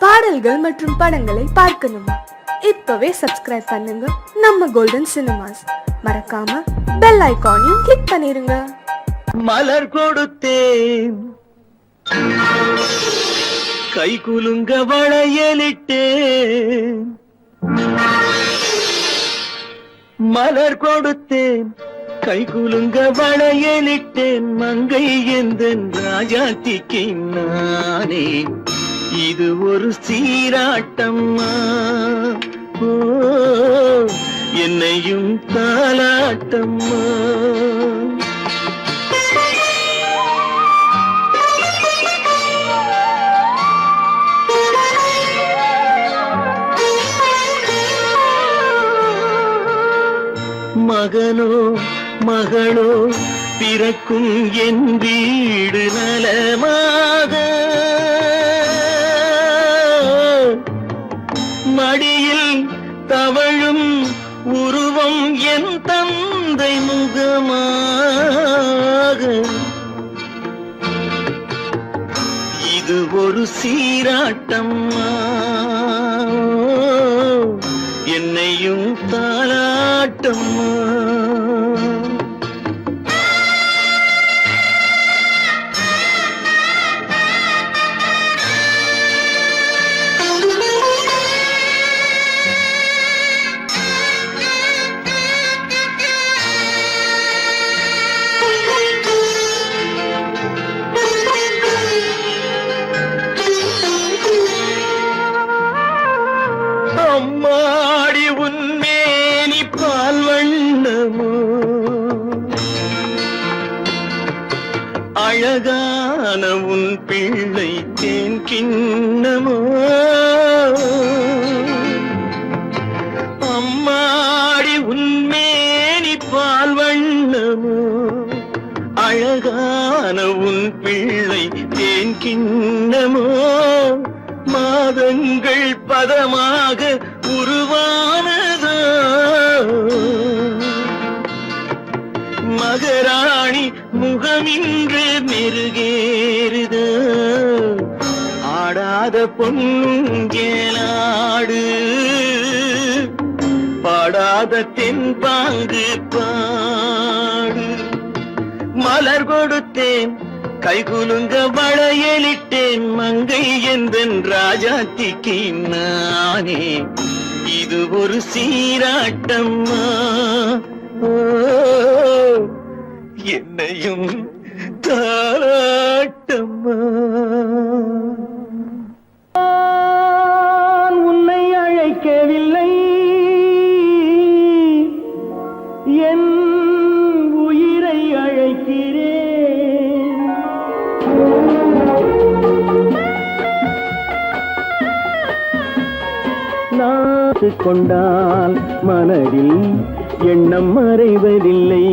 பாடல்கள் மற்றும் படங்களை பார்க்கணுமா? இப்பவே சப்ஸ்கிரைப் பண்ணுங்க நம்ம கோல்டன் சினிமாஸ். மறக்காம பெல் ஐகானையும் கிளிக் பண்ணிருங்க. மலர் கொடுத்தேன், கை குலுங்க வளையலிட்டேன். மலர் கொடுத்தேன், கை குலுங்க வளையலிட்டேன். மங்கை எந்தன் ராஜாத்திக்கு நானே, இது ஒரு சீராட்டம்மா. ஓ, என்னையும் தாலாட்டம்மா. மகனோ மகளோ பிறக்கும் என் வீடு நலமாக, மடியில் தவழும் உருவம் என் தந்தை முகமாக. இது ஒரு சீராட்டம்மா, என்னையும் தாலாட்டம்மா. அம்மாடி உன்மேனி பால் வண்ணமோ, அழகான உன் பிள்ளை தேன் கிண்ணமோ. அம்மாடி உன்மேனி பால் வண்ணமோ, அழகான உன் பிள்ளை தேன் கிண்ணமோ. மாதங்கள் பதமாக உருவானதோ, மகராணி முகமின்று மெருகேறுதோ. ஆடாத பொன்னுங்கேலாடு, பாடாத தென்பாங்கு பாடு. மலர் கொடுத்தேன், கைகுலுங்க வளையலிட்டேன். மங்கை எந்தன் ராஜாத்திக்கு நானே, இது ஒரு சீராட்டம்மா. ஓ, என்னையும் தாலாட்டம்மா. உன்னை அழைக்கவில்லை, என் உயிரை அழைக்கிறேன். நாசு கொண்டால் மனதில் எண்ணம் மறைவதில்லை.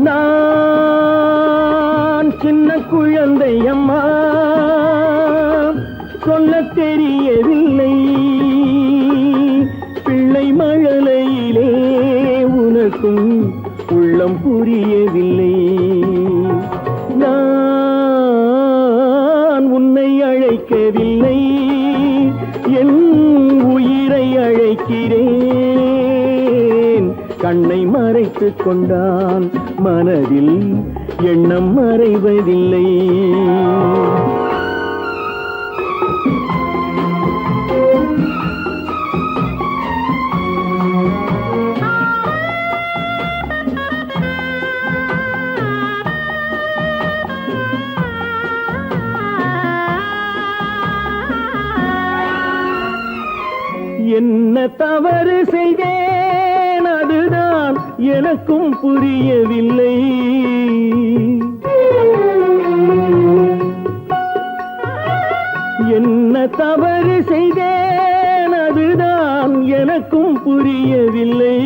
நான் சின்ன குழந்தை அம்மா, சொல்ல தெரியவில்லை. பிள்ளை மழலையிலே உனக்கும் உள்ளம் புரியவில்லை. நான் உன்னை அழைக்கவில்லை, என் உயிரை அழைக்கிறேன். கண்ணை மறைத்துக் கொண்டான் மனதில் எண்ணம் மறைவதில்லை. என்ன தவறு செய்தேன், அதுதான் எனக்கும் புரியவில்லை. என்ன தவறு செய்தேன், அதுதான் எனக்கும் புரியவில்லை.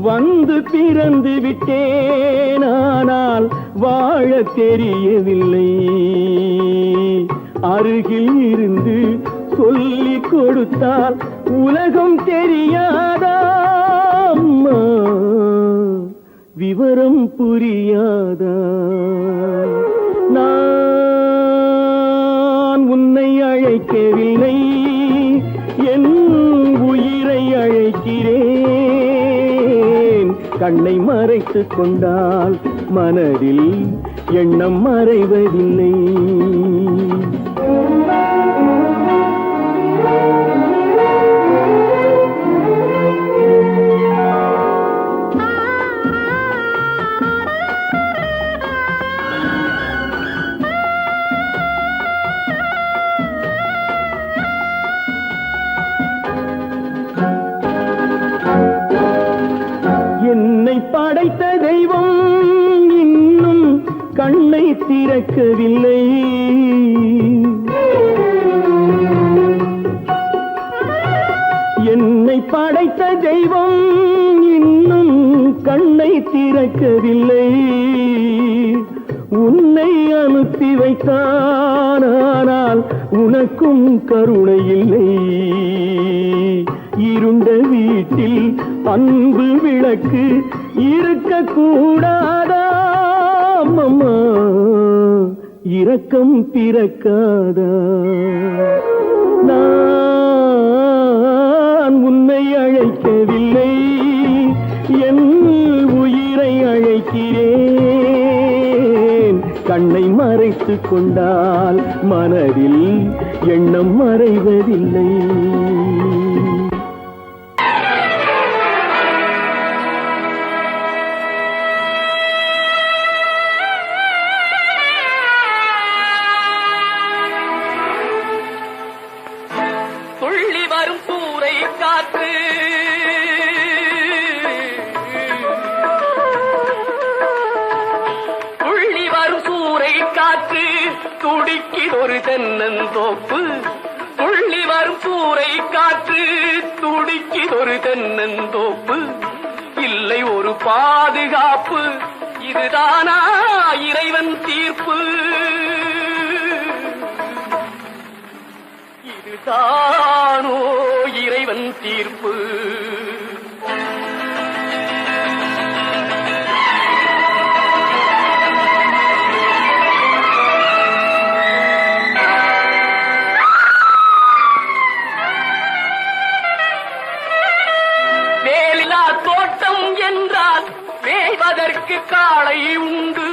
வந்து பிறந்து விட்டேன், ஆனால் வாழ தெரியவில்லை. அருகில் இருந்து சொல்லிக் கொடுத்தால் உலகம் தெரியாதா அம்மா, விவரம் புரியாதா? நான் உன்னை அழைக்கவில்லை, என் உயிரை அழைக்கிறேன். கண்ணை மறைத்துக் கொண்டால் மனதில் எண்ணம் மறைவதில்லை. என்னை படைத்த தெய்வம் இன்னும் கண்ணை திறக்கவில்லை. என்னை படைத்த தெய்வம் இன்னும் கண்ணை திறக்கவில்லை. உன்னை அனுப்பி வைத்தான், ஆனால் உனக்கும் கருணை இல்லை. இருண்ட வீட்டில் அன்பு விளக்கு இருக்க கூடாதா? அம்மா இரக்கம் பிறக்காதா? நான் உன்னை அழைக்கவில்லை, என் உயிரை அழைக்கிறேன். கண்ணை மறைத்துக் கொண்டால் மனதில் எண்ணம் மறைவதில்லை. துள்ளி வரும் சூறை காற்று, துள்ளி வரும் சூறை காற்று துடிக்கிதொரு தென்னந்தோப்பு. துள்ளி வரும் சூறை காற்று துடிக்கிதொரு தென்னந்தோப்பு. இல்லை ஒரு பாதுகாப்பு, இதுதானா இறைவன் தீர்ப்பு? இதுதானோ இறைவன் தீர்ப்பு? வேலிலா தோட்டம் என்றால் மேய்வதற்கு காளை உண்டு.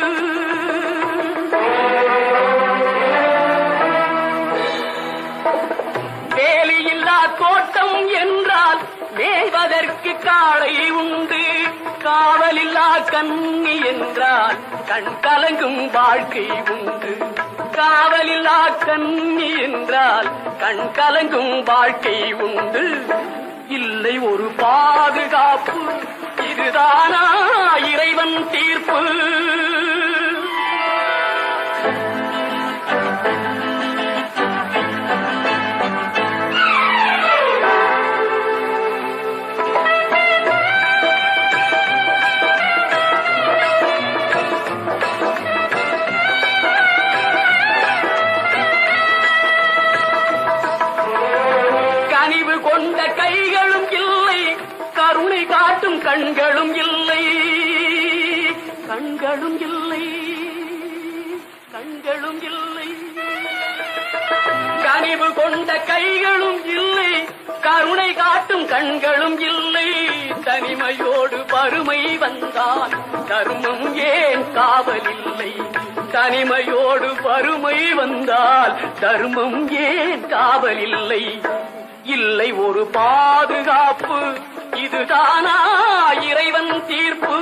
வேலியில்லா தோட்டம் என்றால் மேய்வதற்கு காளை உண்டு. காவலில்லா கண்ணி என்றால் கண் கலங்கும் வாழ்க்கை உண்டு. காவலில்லா கண்ணி என்றால் கண் கலங்கும் வாழ்க்கை உண்டு. இல்லை ஒரு பாதுகாப்பு, இதுதானா இறைவன் தீர்ப்பு? கனிவு கொண்ட கைகளும் இல்லை, கருணை காட்டும் கண்களும் இல்லை. கண்களும் இல்லை, கண்களும் இல்லை. கனிவு கொண்ட கைகளும் இல்லை, கருணை காட்டும் கண்களும் இல்லை. தனிமையோடு வறுமை வந்தால் தர்மம் ஏன் காவலில்லை? தனிமையோடு வறுமை வந்தால் தர்மம் ஏன் காவலில்லை? இல்லை ஒரு பாதுகாப்பு, இதுதானா இறைவன் தீர்ப்பு?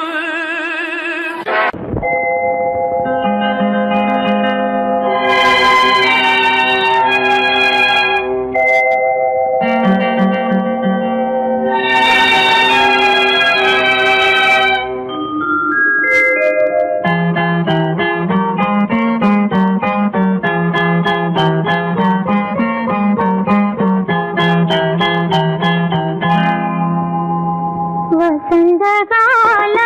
வசந்த கால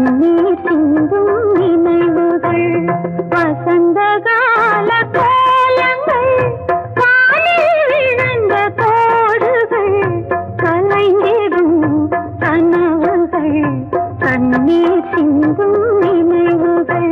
கண்ணீர் சிந்தும் நினைவுகள் வசந்தகால கோலங்கள் காலில் விழுந்த கோடுகள் கலைந்திடும் கனவுகள் கண்ணீர் சிந்தும் நினைவுகள்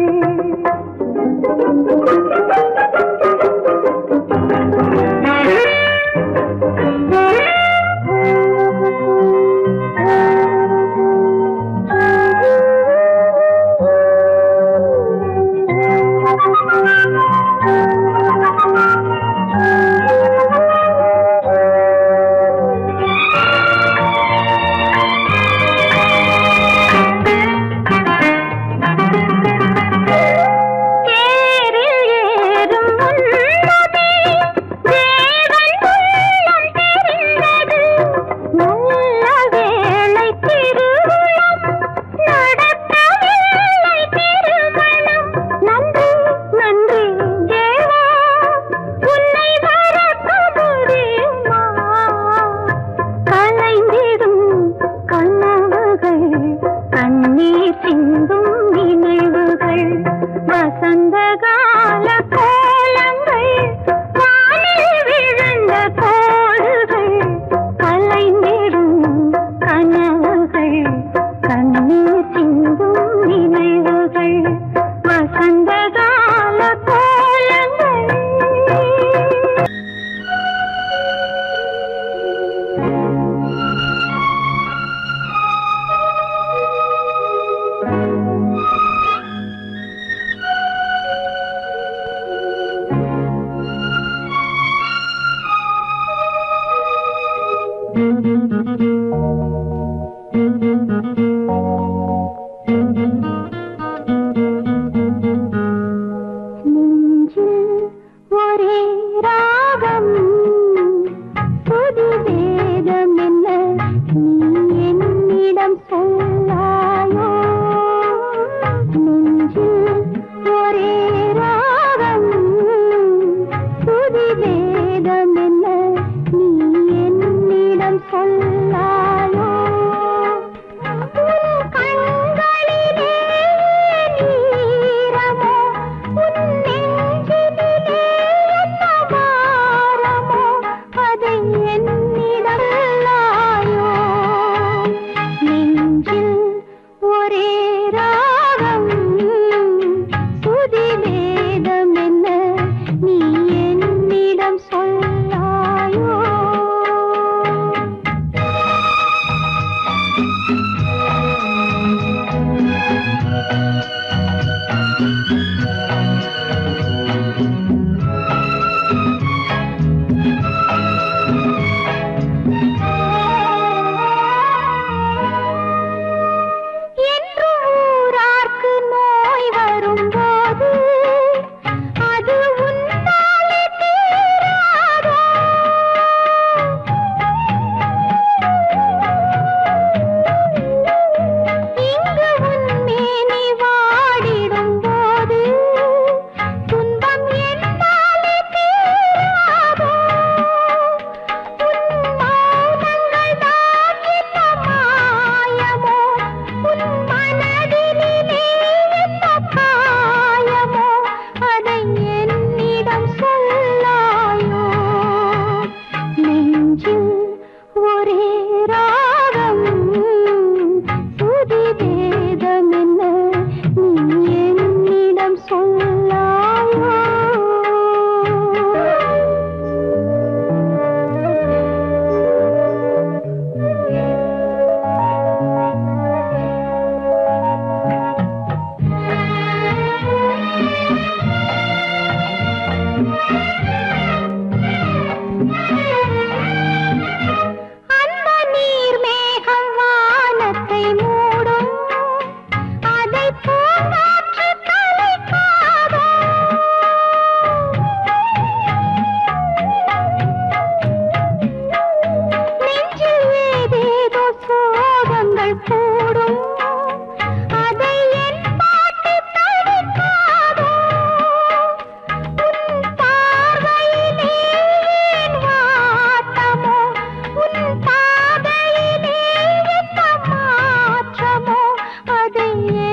அதை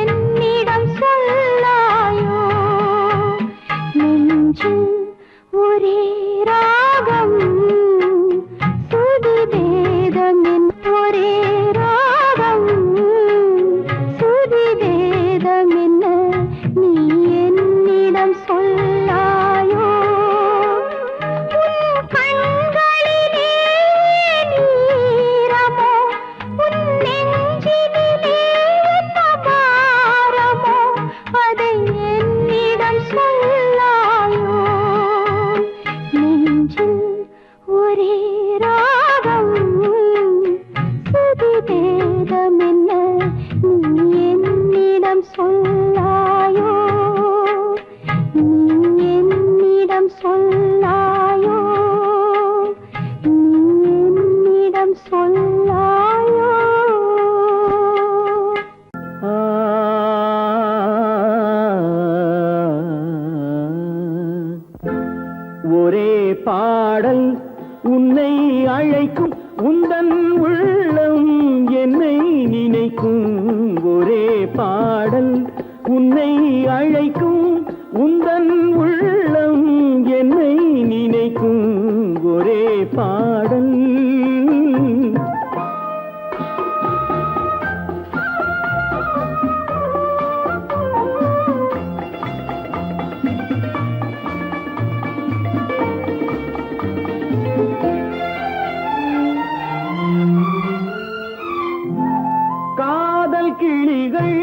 காதல் கிளிகள்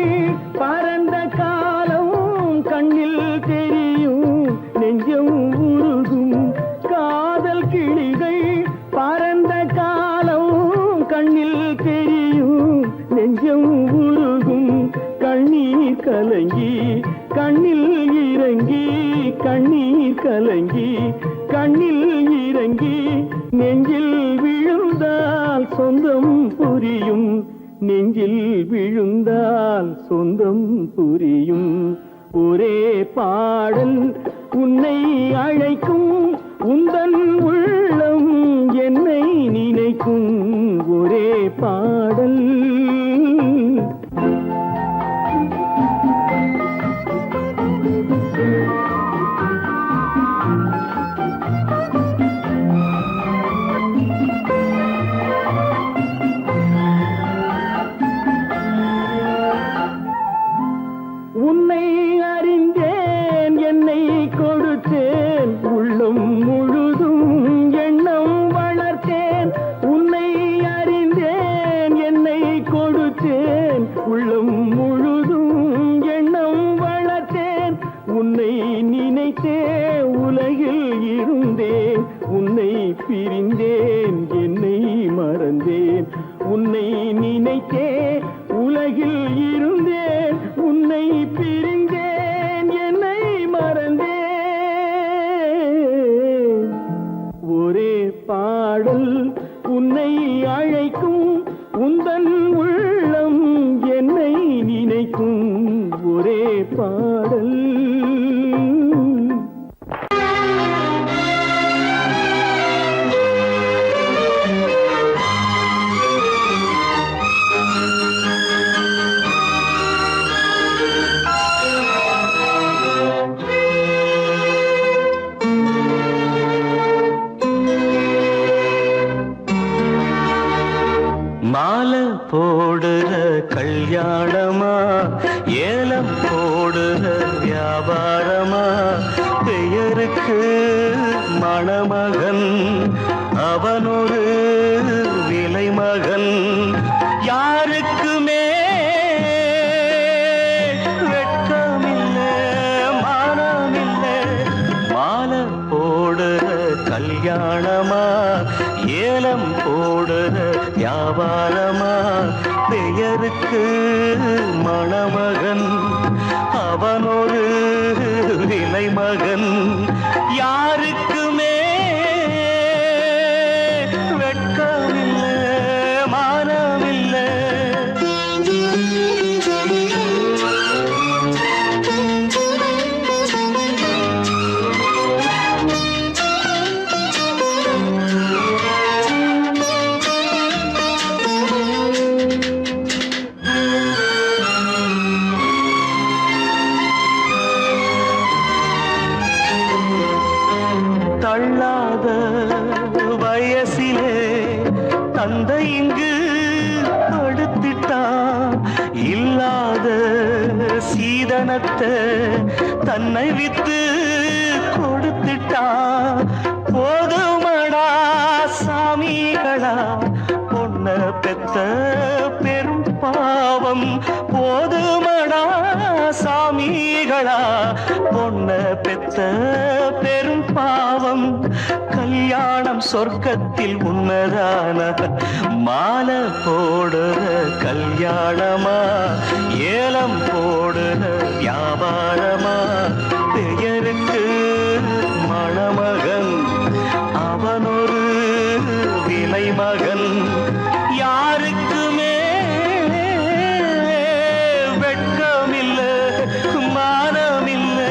பறந்த காலம் கண்ணில் தெரியும் நெஞ்சம் உருகும் காதல் கிளிகள் பறந்த காலம் கண்ணில் தெரியும் நெஞ்சம் உருகும் கண்ணீர் கலங்கி கண்ணில் இறங்கி கண்ணீர் கலங்கி கண்ணில் இறங்கி நெஞ்சில் விழுந்தால் சொந்தம் புரியும் நெஞ்சில் விழுந்தால் சொந்தம் புரியும் ஒரே பாடல் உன்னை அழைக்கும் உந்தன் உள்ளம் என்னை நினைக்கும் ஒரே பாடல் உன்னை அறிந்தேன் என்னை கொடுத்தேன் உள்ளம் முழுதும் எண்ணம் வளர்த்தேன் உன்னை அறிந்தேன் என்னை கொடுத்தேன் உள்ளம் முழுதும் எண்ணம் வளர்த்தேன் உன்னை நினைத்தே உலகில் இருந்தேன் உன்னை பிரிந்தேன் என்னை மறந்தேன் உன்னை நினைத்தே உலகில் இருந்தேன் உன்னை பிரிந்தேன் என்னை மறந்தேன் ஒரே பாடல் உன்னை அழைக்கும் உந்தன் உள்ளம் என்னை நினைக்கும் ஒரே பாடல் மாலை போடுற கல்யாணமா ஏலம் போடுற வியாபாரமா பெயருக்கு மணமகன் அவனொரு விலை மகன் யாருக்குமே வெட்கமில்லை மானமில்லை மாலை போடுற கல்யாணமா ஏலம் போடுற வியாபாரமா பெயருக்கு மணமகன் அவனொரு விலை மகன் யாருக்குமே வெட்கமில்லை மானமில்லை தள்ளாத வயசிலே தந்தை இங்கு படுத்திட்டான் இல்லாத சீதனத்தை தன்னை வித்து கொடுத்துட்டான் போதுமடா சாமிகளா பொண்ண பெத்த பெரும் பாவம் போதுமடா சாமிகளா பொண்ண பெத்த பெரும் பாவம் கல்யாணம் சொர்க்கத்தில் உன்னதான மாலை போடுற கல்யாணமா ஏலம் போடுற வியாபாரமா பெயருக்கு மணமகன் அவனொரு விலை மகன் யாருக்குமே வெட்கமில்லை மானமில்லை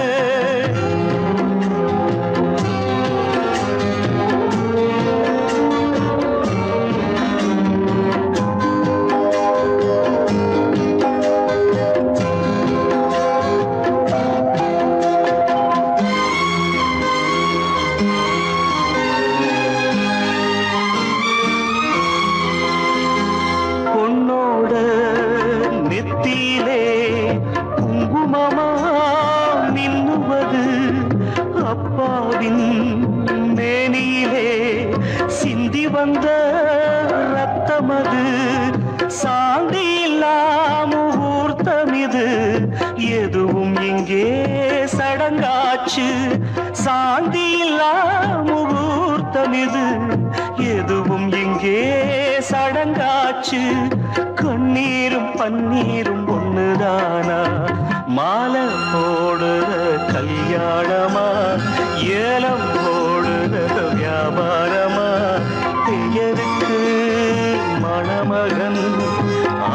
நடக்குது எதுவும் இங்கே சடங்காச்சு சாந்தி இல்லா முகூர்த்தம் இது எதுவும் இங்கே சடங்காச்சு கண்ணீரும் பன்னீரும் ஒண்ணுதானா மாலை போடுற கல்யாணமா ஏலம் போடுற வியாபாரமா பெயருக்கு மணமகன்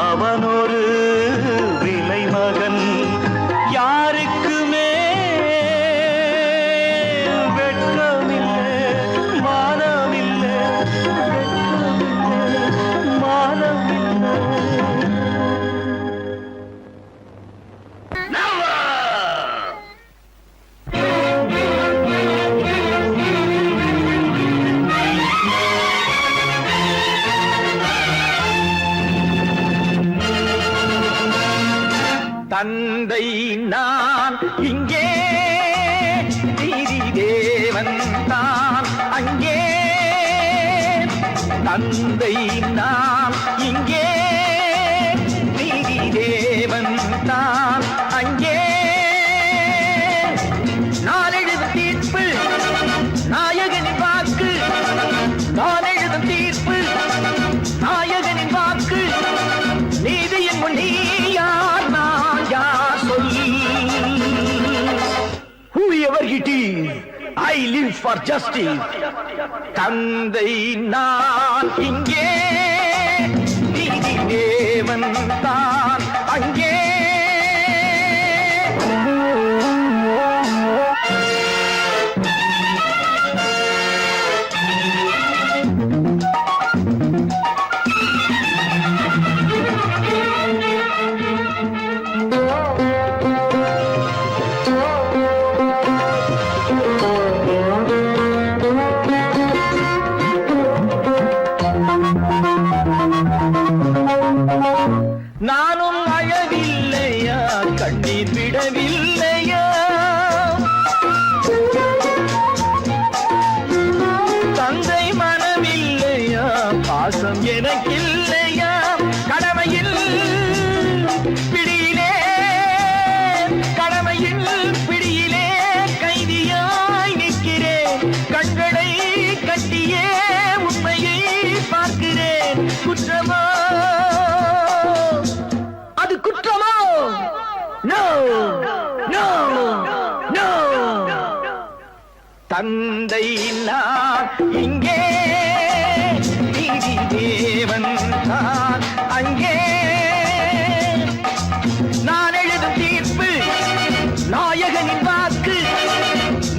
அவனொரு விலை மகன் யாருக்குமே வெட்கமில்லை மானமில்லை மானமில்லை தந்தை நான் இங்கே நீதி தேவன் தான் அங்கே தந்தை நான் இங்கே நீதி தேவன் தான் அங்கே நான் எழுதும் தீர்ப்பு நாயகனின் வாக்கு நான் எழுதும் தீர்ப்பு நாயகனின் வாக்கு நீதியின் முன் நீ யார் நான் யார் சொல் whoever it is I live for justice தந்தை நான் இங்கே நீதி தேவன் தான் அங்கே நானும் அழவில்லையா கண்ணீர் விடவில்லையா தந்தை மனமில்லையா பாசம் எனக்கில்லையா கடமையில் பிடியிலே கடமையில் பிடியிலே கைதியாய் நிற்கிறேன் கண்களை கட்டியே உண்மையை பார்க்கிறேன் குற்றமா குற்றமோ நோ நோ நோ தந்தை நான் இங்கே நீதி தேவன் தான் அங்கே நான் எழுதும் தீர்ப்பு நாயகனின் வாக்கு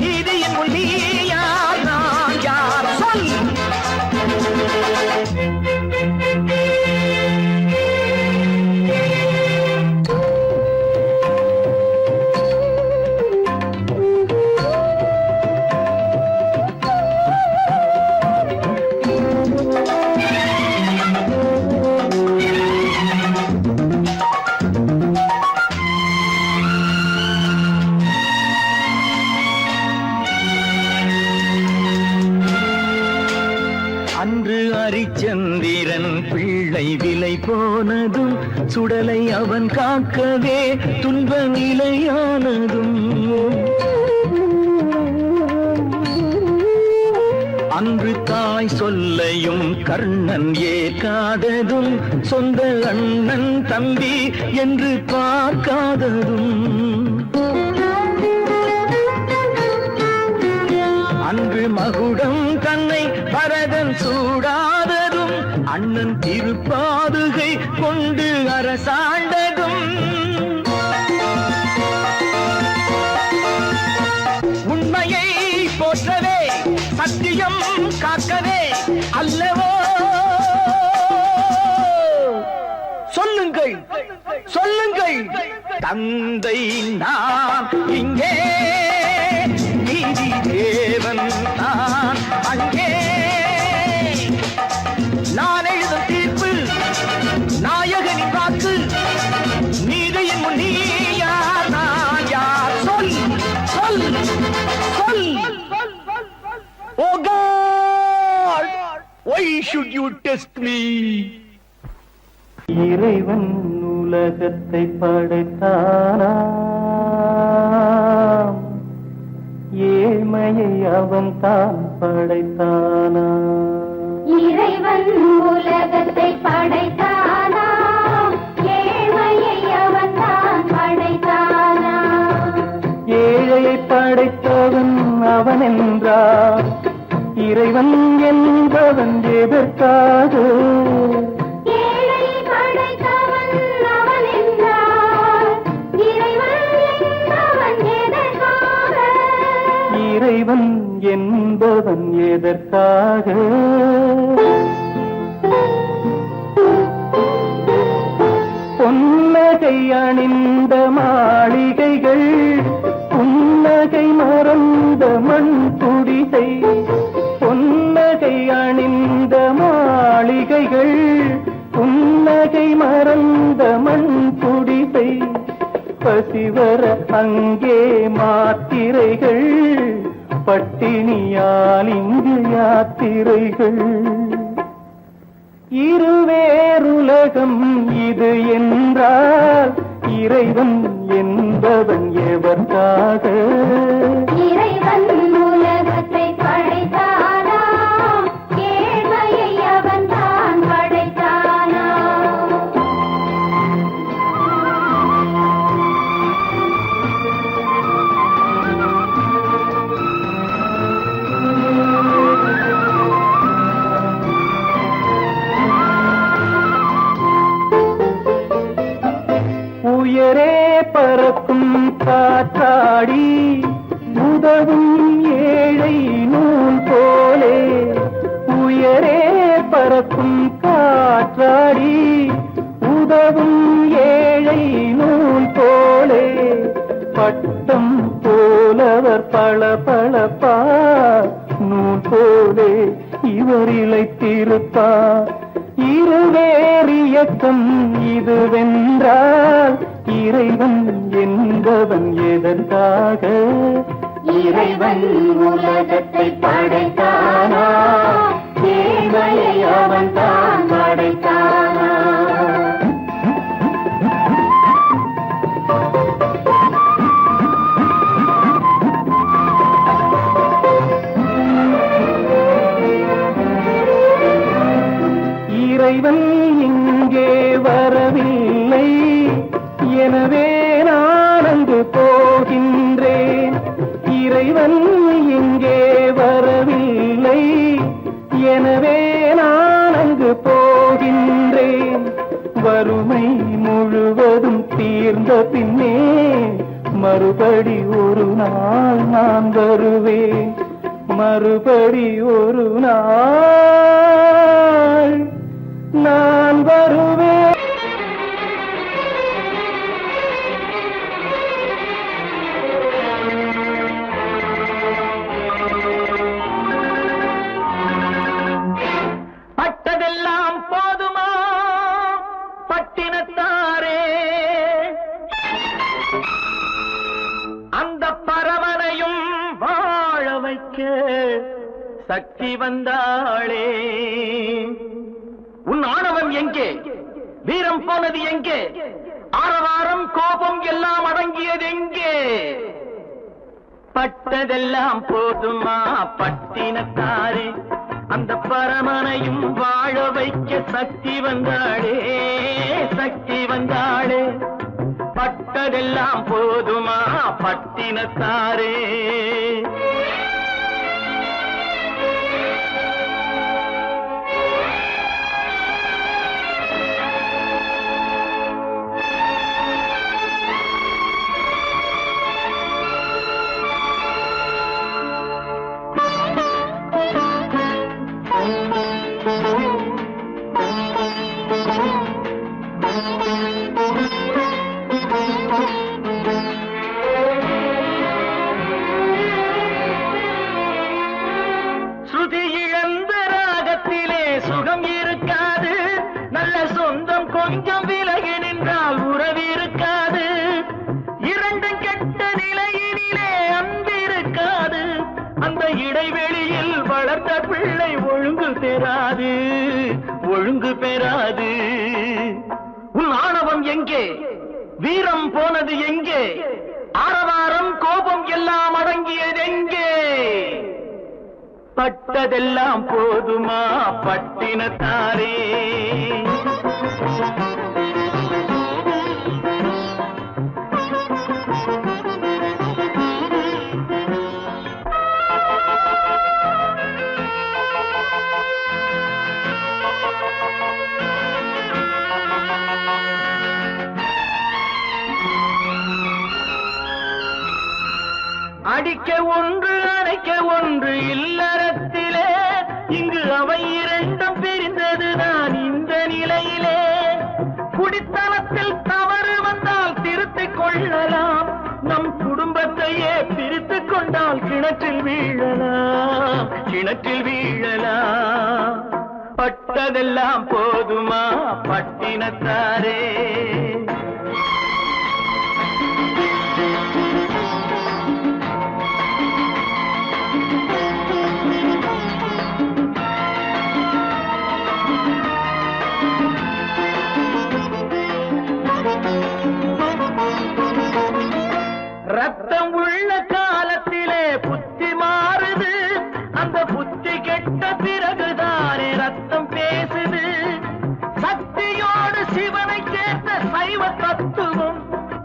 நீதியின் முன் நீ யார் நான் யார் சொல் அன்று அரிச்சந்திரன் பிள்ளை விலை போனதும் சுடலை அவன் காக்கவே துன்ப நிலையானதும் அன்று தாய் சொல்லையும் கர்ணன் ஏற்காததும் சொந்த அண்ணன் தம்பி என்று பார்க்காததும் அன்று மகுடம் தன்னை பரதன் சூடாததும் அண்ணன் திருப்பாதுகை கொண்டு அரசாண்டதும் உண்மையை போற்றவே சத்தியம் காக்கவே அல்லவோ சொல்லுங்கள் சொல்லுங்கள் தந்தை நான் இங்கே நீதி தேவன் நான் அங்கே நான் எழுதும் தீர்ப்பு நாயகனின் வாக்கு நீதியின் முன் நீ யார் நான் யார் சொல் சொல் சொல் Oh God, why should you test me? இறைவன் உலகத்தை படைத்தானாம், ஏழ்மையை அவன் தான் படைத்தானா. இறைவன் உலகத்தை படைத்தானாம், ஏழ்மையை அவன் தான் படைத்தானாம். ஏழையை படைத்தவன் அவன் என்றார், இறைவன் என்பவன் எதற்காக? ஏழையை படைத்தவன் அவன் என்றார், இறைவன் என்பவன் எதற்காக? இறைவன் என்பவன் எதற்காக? பொன்னகை அணிந்த மாளிகைகள், புன்னகை மறந்த மண் குடிசை. பொன்னகை அணிந்த மாளிகைகள், புன்னகை மறந்த மண் குடிசை. பசிவர அங்கே மாத்திரைகள், பட்டினியால் இங்கு யாத்திரைகள். இருவேறுலகம் இது என்றால், இறைவன் என்பவன் எவர்க்காக? இறைவன் உலகத்தை படைத்தானாம், ஏழ்மையை அவன் தான் படைத்தானாம். உயரே பறக்கும் காற்றாடி, உதவும் ஏழை நூல் போலே. உயரே பறக்கும் காற்றாடி, உதவும் ஏழை நூல் போலே. பட்டம் போலவர் பளபளப்பா, நூல் போலே இவர் இளைத்திருப்பார். இருவேறு இயக்கம் இதுவென்றால், இறைவன் என்பவன் எதற்காக? இறைவன் உலகத்தை படைத்தானா, ஏழ்மையை அவன் தான் படைத்தானா. இறைவன் இங்கே வரவில்லை, எனவே நான் அங்கு போகின்றேன். இறைவன் இங்கே வரவில்லை, எனவே நான் அங்கு போகின்றேன். வறுமை முழுவதும் தீர்ந்த பின்னே மறுபடி ஒரு நாள் நான் வருவேன். மறுபடி ஒரு நாள் நான் வருவேன். பட்டதெல்லாம் போதுமா பட்டினத்தாரே, அந்த பரவனையும் வாழ வைக்க சக்தி வந்தாளே. உன் ஆணவம் எங்கே? வீரம் போனது எங்கே? ஆரவாரம் கோபம் எல்லாம் அடங்கியது எங்கே? பட்டதெல்லாம் போதுமா பட்டினத்தாரே, அந்த பரமனையும் வாழ வைக்க சக்தி வந்தாளே, சக்தி வந்தாளே. பட்டதெல்லாம் போதுமா பட்டினத்தாரே. ஸ்ருதி இழந்த ராகத்திலே சுகம் இருக்காது, நல்ல சொந்தம் கொஞ்சம் விலகி நின்றால் உறவு இருக்காது. இரண்டும் கெட்ட நிலையினிலே அன்பு இருக்காது, அந்த இடைவெளியில் வளர்த்த பிள்ளை ஒழுங்கு பெறாது, ஒழுங்கு பெறாது. உன் ஆணவம் எங்கே? வீரம் போனது எங்கே? ஆரவாரம் கோபம் எல்லாம் அடங்கியது எங்கே? பட்டதெல்லாம் போதுமா பட்டினத்தாரே? அடிக்க ஒன்று அணைக்க ஒன்று இல்லறத்திலே, இங்கு அவை இரண்டும் பிரிந்ததுதான் இந்த நிலையிலே. குடித்தனத்தில் தவறு வந்தால் திருத்திக் கொள்ளலாம், நம் குடும்பத்தையே பிரித்துக் கொண்டால் கிணற்றில் வீழலாம், கிணற்றில் வீழலாம். பட்டதெல்லாம் போதுமா பட்டினத்தாரே? ரத்தம் உள்ள காலத்திலே புத்தி மாறுது, அந்த புத்தி கெட்ட பிறகுதானே ரத்தம் பேசுது. சக்தியோடு சிவனை சேர்ந்த சைவ தத்துவம்,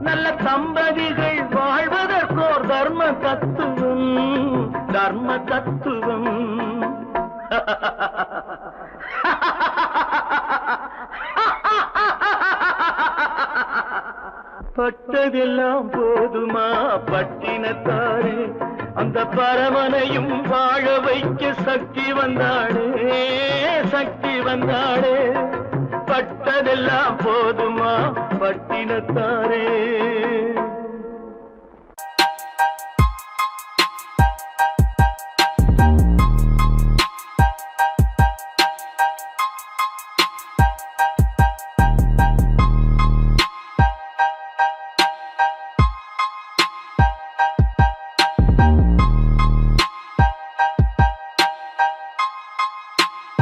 நல்ல தம்பதிகள் வாழ்வதற்கோர் தர்ம தத்துவம், தர்ம தத்துவம். பட்டதெல்லாம் போதுமா பட்டினத்தாரே? அந்த பரமனையும் வாழ வைக்க சக்தி வந்தாளே, சக்தி வந்தாளே. பட்டதெல்லாம் போதுமா பட்டினத்தாரே?